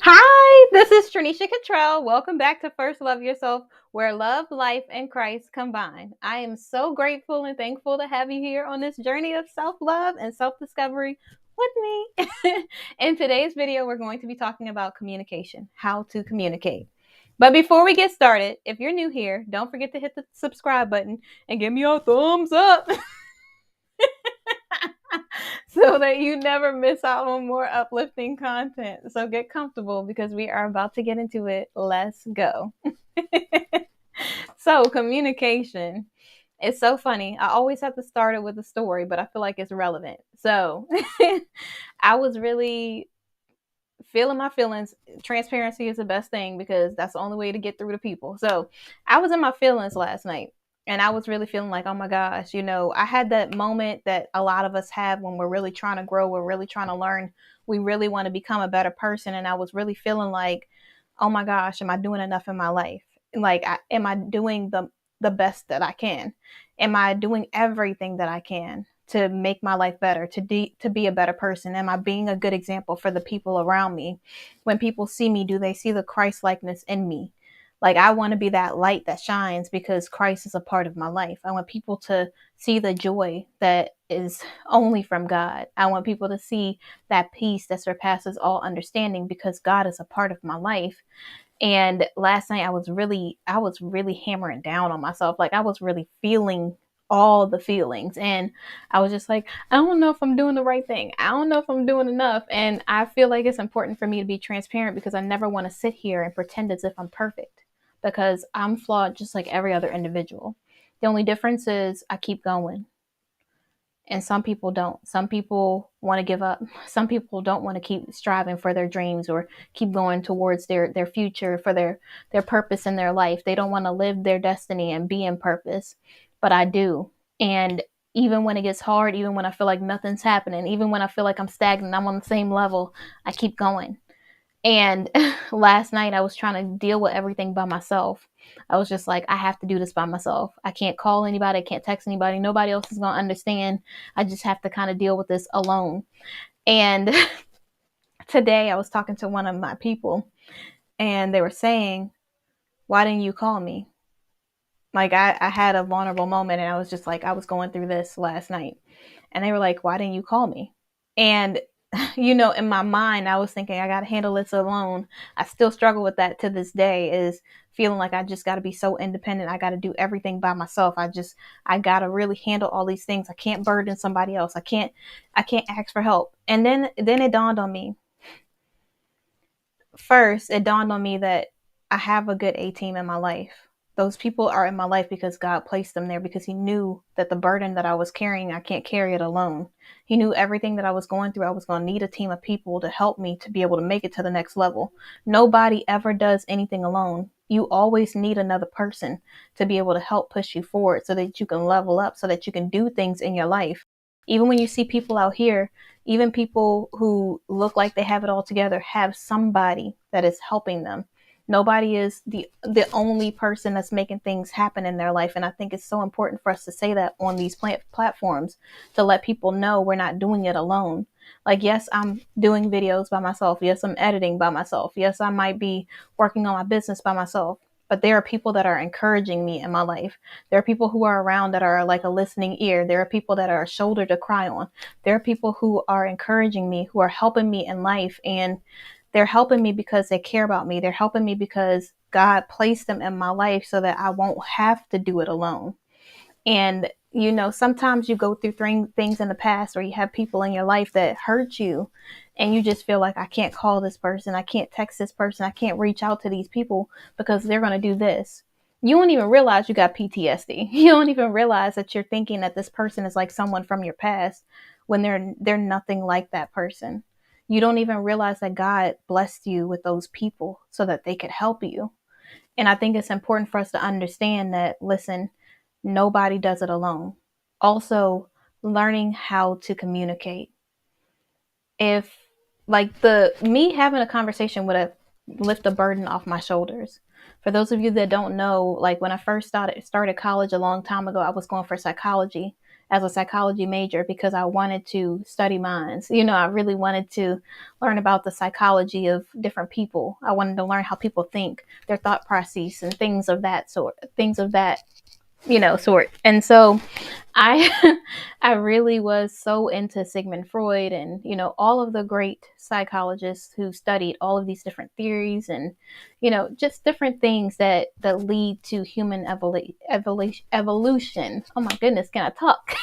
Hi, this is Tranisha Cottrell. Welcome back to First Love Yourself, where love, life, and Christ combine. I am so grateful and thankful to have you here on this journey of self love and self discovery with me. In today's video, we're going to be talking about communication, how to communicate. But before we get started, if you're new here, don't forget to hit the subscribe button and give me a thumbs up so that you never miss out on more uplifting content. So get comfortable because we are about to get into it. Let's go. So, communication. It's so funny. I always have to start it with a story, but I feel like it's relevant. So, I was really feeling my feelings. Transparency is the best thing because that's the only way to get through to people. So, I was in my feelings last night and I was really feeling like, oh my gosh, I had that moment that a lot of us have when we're really trying to grow, we're really trying to learn, we really want to become a better person. And I was really feeling like, oh my gosh, am I doing enough in my life? Like, am I doing the best that I can? Am I doing everything that I can to make my life better, to be a better person? Am I being a good example for the people around me? When people see me, do they see the Christ likeness in me? Like, I want to be that light that shines because Christ is a part of my life. I want people to see the joy that is only from God. I want people to see that peace that surpasses all understanding because God is a part of my life. And last night I was really hammering down on myself. Like, I was really feeling all the feelings, and I was just like, I don't know if I'm doing the right thing. I don't know if I'm doing enough. And I feel like it's important for me to be transparent because I never want to sit here and pretend as if I'm perfect because I'm flawed just like every other individual. The only difference is I keep going, and some people don't. Some people want to give up. Some people don't want to keep striving for their dreams or keep going towards their future, for their purpose in their life. They don't want to live their destiny and be in purpose, but I do. And even when it gets hard, even when I feel like nothing's happening, even when I feel like I'm stagnant, I'm on the same level, I keep going. And last night I was trying to deal with everything by myself. I was just like, I have to do this by myself. I can't call anybody, I can't text anybody. Nobody else is going to understand. I just have to kind of deal with this alone. And today I was talking to one of my people and they were saying, why didn't you call me? Like, I had a vulnerable moment and I was just like, I was going through this last night. And they were like, why didn't you call me? And in my mind, I was thinking I got to handle this alone. I still struggle with that to this day, is feeling like I just got to be so independent. I got to do everything by myself. I got to really handle all these things. I can't burden somebody else. I can't ask for help. And then it dawned on me. First, it dawned on me that I have a good A team in my life. Those people are in my life because God placed them there because He knew that the burden that I was carrying, I can't carry it alone. He knew everything that I was going through, I was going to need a team of people to help me to be able to make it to the next level. Nobody ever does anything alone. You always need another person to be able to help push you forward so that you can level up, so that you can do things in your life. Even when you see people out here, even people who look like they have it all together, have somebody that is helping them. Nobody is the only person that's making things happen in their life. And I think it's so important for us to say that on these platforms, to let people know we're not doing it alone. Like, yes, I'm doing videos by myself. Yes, I'm editing by myself. Yes, I might be working on my business by myself. But there are people that are encouraging me in my life. There are people who are around that are like a listening ear. There are people that are a shoulder to cry on. There are people who are encouraging me, who are helping me in life. And they're helping me because they care about me. They're helping me because God placed them in my life so that I won't have to do it alone. And, sometimes you go through things in the past, or you have people in your life that hurt you, and you just feel like, I can't call this person, I can't text this person, I can't reach out to these people because they're going to do this. You don't even realize you got PTSD. You don't even realize that you're thinking that this person is like someone from your past when they're nothing like that person. You don't even realize that God blessed you with those people so that they could help you. And I think it's important for us to understand that, listen, nobody does it alone. Also, learning how to communicate. If, like, the me having a conversation would have lift a burden off my shoulders. For those of you that don't know, like, when I first started college a long time ago, I was going for psychology, as a psychology major because I wanted to study minds. You know, I really wanted to learn about the psychology of different people. I wanted to learn how people think, their thought processes, and things of that sort, things of that, sort. And so I I really was so into Sigmund Freud and all of the great psychologists who studied all of these different theories and just different things that lead to human evolution. Oh my goodness, can I talk?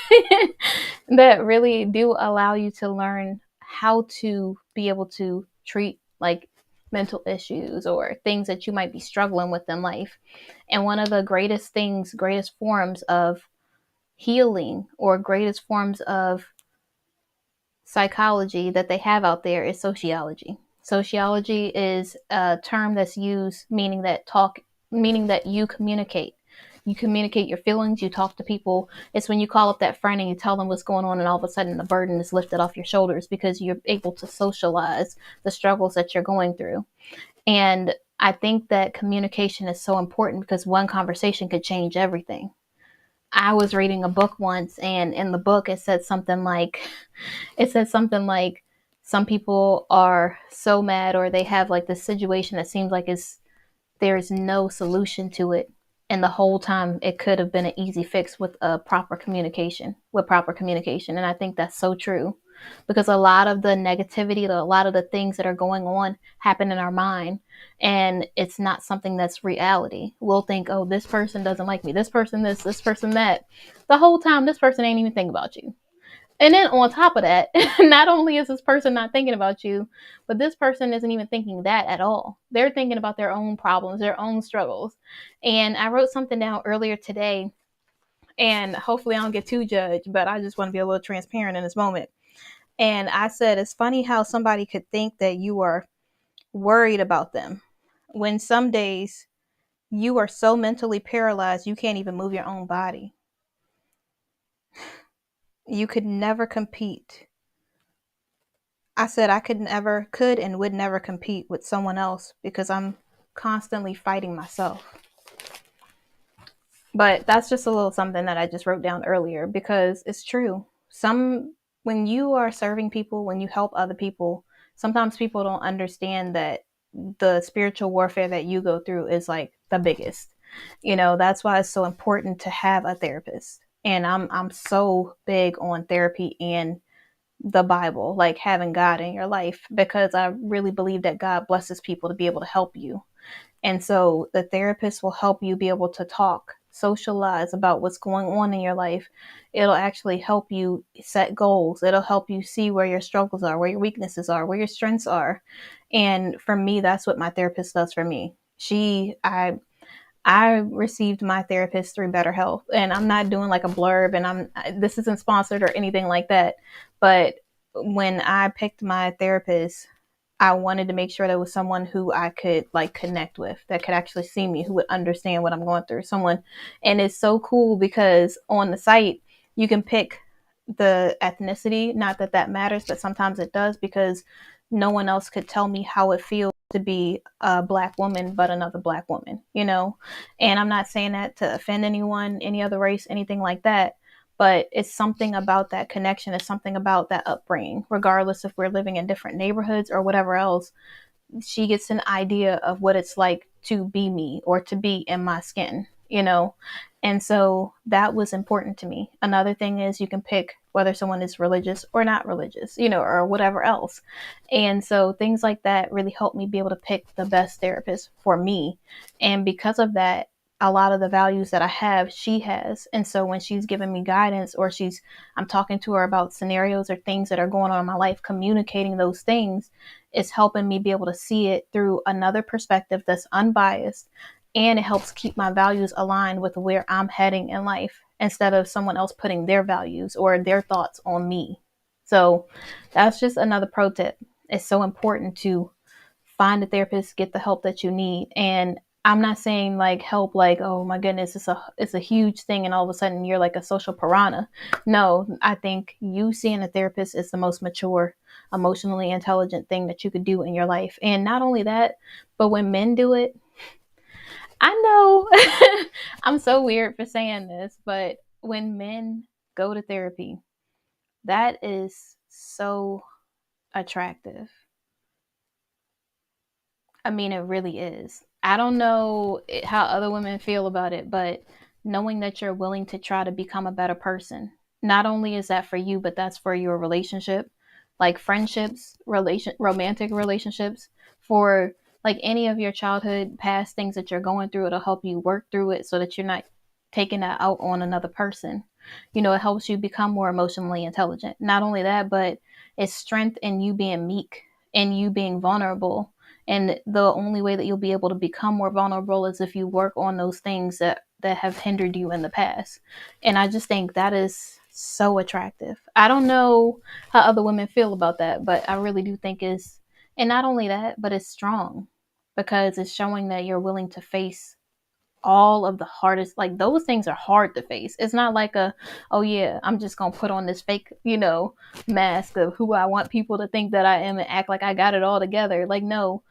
That really do allow you to learn how to be able to treat like mental issues or things that you might be struggling with in life. And one of the greatest forms of healing or greatest forms of psychology that they have out there is sociology. Sociology is a term that's used meaning that you communicate. You communicate your feelings, you talk to people. It's when you call up that friend and you tell them what's going on, and all of a sudden the burden is lifted off your shoulders because you're able to socialize the struggles that you're going through. And I think that communication is so important because one conversation could change everything. I was reading a book once, and in the book it said something like some people are so mad, or they have like this situation that seems like there's no solution to it, and the whole time it could have been an easy fix with proper communication. And I think that's so true because a lot of the negativity, a lot of the things that are going on happen in our mind, and it's not something that's reality. We'll think, oh, this person doesn't like me, this person this person that. The whole time this person ain't even thinking about you. And then on top of that, not only is this person not thinking about you, but this person isn't even thinking that at all. They're thinking about their own problems, their own struggles. And I wrote something down earlier today, and hopefully I don't get too judged, but I just want to be a little transparent in this moment. And I said, it's funny how somebody could think that you are worried about them when some days you are so mentally paralyzed you can't even move your own body. You could never compete. I said I could and would never compete with someone else because I'm constantly fighting myself. But that's just a little something that I just wrote down earlier because it's true. When you are serving people, when you help other people, sometimes people don't understand that the spiritual warfare that you go through is like the biggest. That's why it's so important to have a therapist. And I'm so big on therapy and the Bible, like having God in your life, because I really believe that God blesses people to be able to help you. And so the therapist will help you be able to talk, socialize about what's going on in your life. It'll actually help you set goals. It'll help you see where your struggles are, where your weaknesses are, where your strengths are. And for me, that's what my therapist does for me. I received my therapist through BetterHelp, and I'm not doing like a blurb, and this isn't sponsored or anything like that. But when I picked my therapist, I wanted to make sure there was someone who I could like connect with, that could actually see me, who would understand what I'm going through. And it's so cool because on the site you can pick the ethnicity. Not that that matters, but sometimes it does because no one else could tell me how it feels to be a Black woman but another Black woman, And I'm not saying that to offend anyone, any other race, anything like that. But it's something about that connection. It's something about that upbringing, regardless if we're living in different neighborhoods or whatever else. She gets an idea of what it's like to be me or to be in my skin. And so that was important to me. Another thing is you can pick whether someone is religious or not religious, or whatever else. And so things like that really helped me be able to pick the best therapist for me. And because of that, a lot of the values that I have, she has. And so when she's giving me guidance, or I'm talking to her about scenarios or things that are going on in my life, communicating those things is helping me be able to see it through another perspective that's unbiased. And it helps keep my values aligned with where I'm heading in life instead of someone else putting their values or their thoughts on me. So that's just another pro tip. It's so important to find a therapist, get the help that you need. And I'm not saying like help like, oh my goodness, it's a huge thing and all of a sudden you're like a social piranha. No, I think you seeing a therapist is the most mature, emotionally intelligent thing that you could do in your life. And not only that, but when men do it, I know I'm so weird for saying this, but when men go to therapy. That is so attractive. I mean, it really is. I don't know how other women feel about it, but knowing that you're willing to try to become a better person, not only is that for you, but that's for your relationship, like friendships, romantic relationships, for like any of your childhood past things that you're going through. It'll help you work through it so that you're not taking that out on another person. You know, it helps you become more emotionally intelligent. Not only that, but it's strength in you being meek and you being vulnerable, and the only way that you'll be able to become more vulnerable is if you work on those things that have hindered you in the past. And I just think that is so attractive. I don't know how other women feel about that, but I really do think it's, and not only that, but it's strong because it's showing that you're willing to face all of the hardest, like those things are hard to face. It's not like a, oh yeah, I'm just gonna put on this fake, mask of who I want people to think that I am and act like I got it all together. Like, no,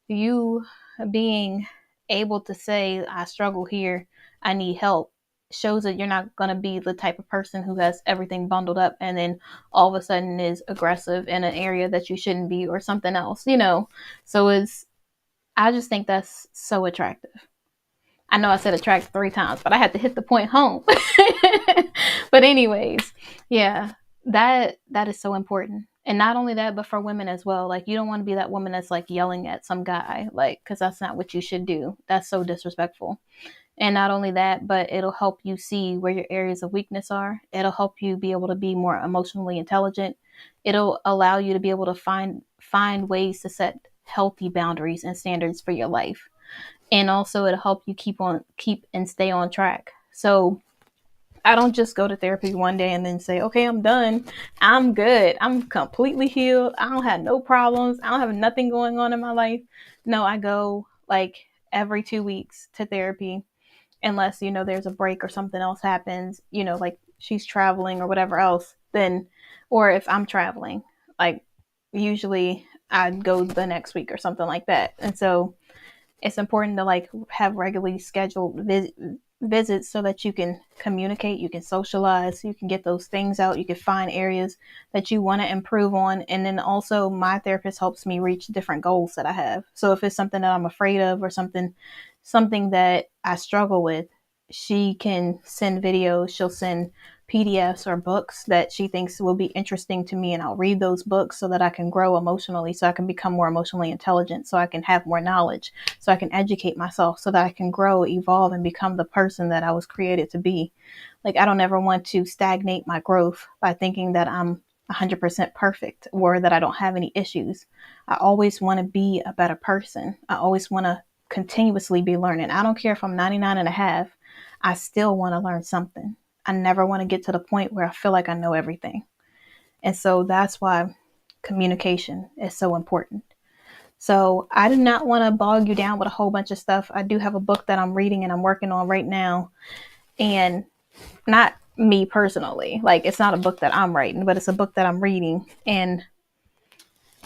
you being able to say, I struggle here, I need help, shows that you're not going to be the type of person who has everything bundled up and then all of a sudden is aggressive in an area that you shouldn't be or something else. So I just think that's so attractive. I know I said attract 3 times, but I had to hit the point home. But anyways, yeah, that is so important. And not only that, but for women as well. Like, you don't want to be that woman that's like yelling at some guy, like, because that's not what you should do. That's so disrespectful. And not only that, but it'll help you see where your areas of weakness are. It'll help you be able to be more emotionally intelligent. It'll allow you to be able to find ways to set healthy boundaries and standards for your life. And also it'll help you keep and stay on track. So I don't just go to therapy one day and then say, okay, I'm done. I'm good. I'm completely healed. I don't have no problems. I don't have nothing going on in my life. No, I go like every 2 weeks to therapy, unless, there's a break or something else happens, like she's traveling or whatever else, then, or if I'm traveling, like usually I'd go the next week or something like that. And so it's important to like have regularly scheduled visits so that you can communicate, you can socialize, you can get those things out, you can find areas that you want to improve on. And then also my therapist helps me reach different goals that I have. So if it's something that I'm afraid of or something that I struggle with, she can send videos, she'll send PDFs or books that she thinks will be interesting to me, and I'll read those books so that I can grow emotionally, so I can become more emotionally intelligent, so I can have more knowledge, so I can educate myself, so that I can grow, evolve, and become the person that I was created to be. Like, I don't ever want to stagnate my growth by thinking that I'm 100% perfect or that I don't have any issues. I always want to be a better person. I always want to continuously be learning. I don't care if I'm 99 and a half, I still want to learn something. I never want to get to the point where I feel like I know everything. And so that's why communication is so important. So I do not want to bog you down with a whole bunch of stuff. I do have a book that I'm reading and I'm working on right now. And not me personally, like it's not a book that I'm writing, but it's a book that I'm reading. And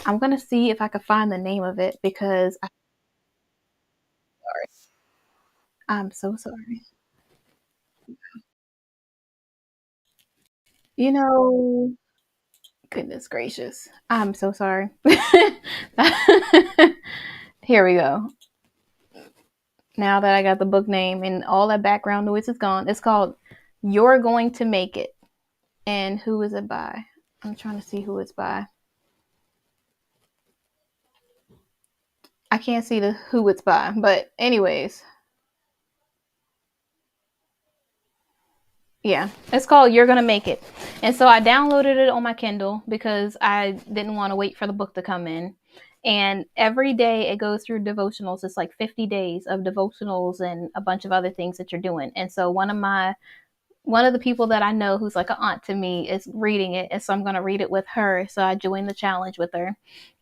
I'm going to see if I can find the name of it because I'm so sorry. You know, Goodness gracious. I'm so sorry. Here we go. Now that I got the book name and all that background noise is gone, it's called You're Going to Make It. And who is it by? I'm trying to see who it's by. I can't see the who it's by, but anyways, yeah, it's called You're Gonna Make It. And so I downloaded it on my Kindle because I didn't want to wait for the book to come in. And every day it goes through devotionals. It's like 50 days of devotionals and a bunch of other things that you're doing. And so one of the people that I know who's like an aunt to me is reading it. And so I'm going to read it with her. So I joined the challenge with her.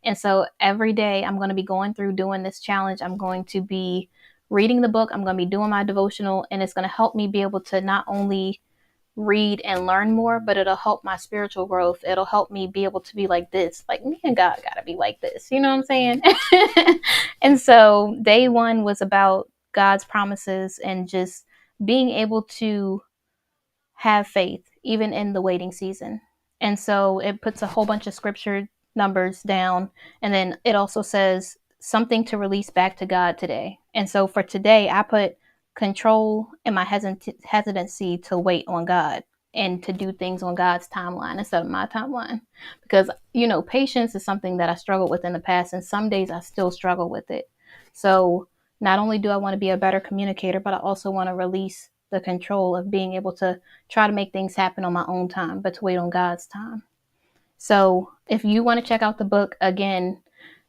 And so every day I'm going to be going through doing this challenge. I'm going to be reading the book. I'm going to be doing my devotional, and it's going to help me be able to not only read and learn more, but it'll help my spiritual growth. It'll help me be able to be like this. Like, me and God gotta be like this. You know what I'm saying? And so day one was about God's promises and just being able to have faith even in the waiting season. And so it puts a whole bunch of scripture numbers down. And then it also says something to release back to God today. And so for today, I put control in my hesitancy to wait on God and to do things on God's timeline instead of my timeline. Because, patience is something that I struggled with in the past, and some days I still struggle with it. So not only do I want to be a better communicator, but I also want to release the control of being able to try to make things happen on my own time, but to wait on God's time. So if you want to check out the book, again,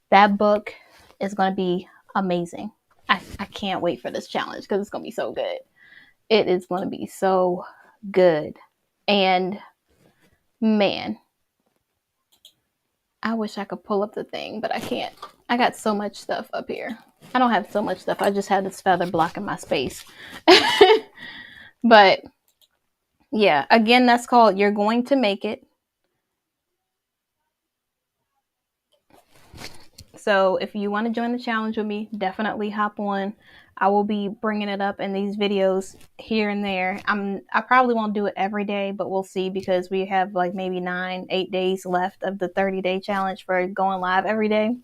that book is going to be amazing. I can't wait for this challenge because it's going to be so good. It is going to be so good. And man, I wish I could pull up the thing, but I can't. I got so much stuff up here. I don't have so much stuff. I just have this feather blocking my space. But yeah, again, that's called You're Going to Make It. So if you want to join the challenge with me, definitely hop on. I will be bringing it up in these videos here and there. I probably won't do it every day, but we'll see, because we have like maybe 8 days left of the 30-day challenge for going live every day.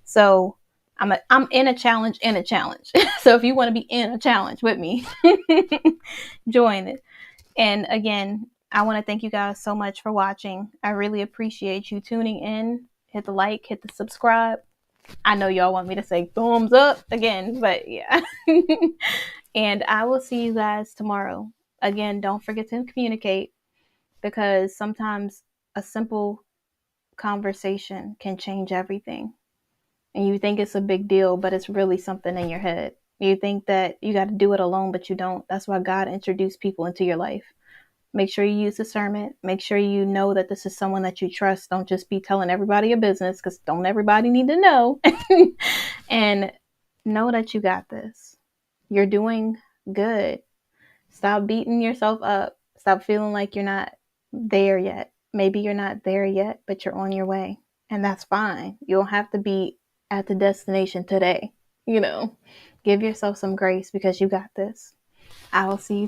So I'm in a challenge So if you want to be in a challenge with me, join it. And again, I want to thank you guys so much for watching. I really appreciate you tuning in. Hit the like, hit the subscribe. I know y'all want me to say thumbs up again, but yeah. And I will see you guys tomorrow. Again, don't forget to communicate, because sometimes a simple conversation can change everything. And you think it's a big deal, but it's really something in your head. You think that you got to do it alone, but you don't. That's why God introduced people into your life. Make sure you use discernment. Make sure you know that this is someone that you trust. Don't just be telling everybody your business, because don't everybody need to know. And know that you got this. You're doing good. Stop beating yourself up. Stop feeling like you're not there yet. Maybe you're not there yet, but you're on your way. And that's fine. You don't have to be at the destination today. Give yourself some grace, because you got this. I will see you tomorrow.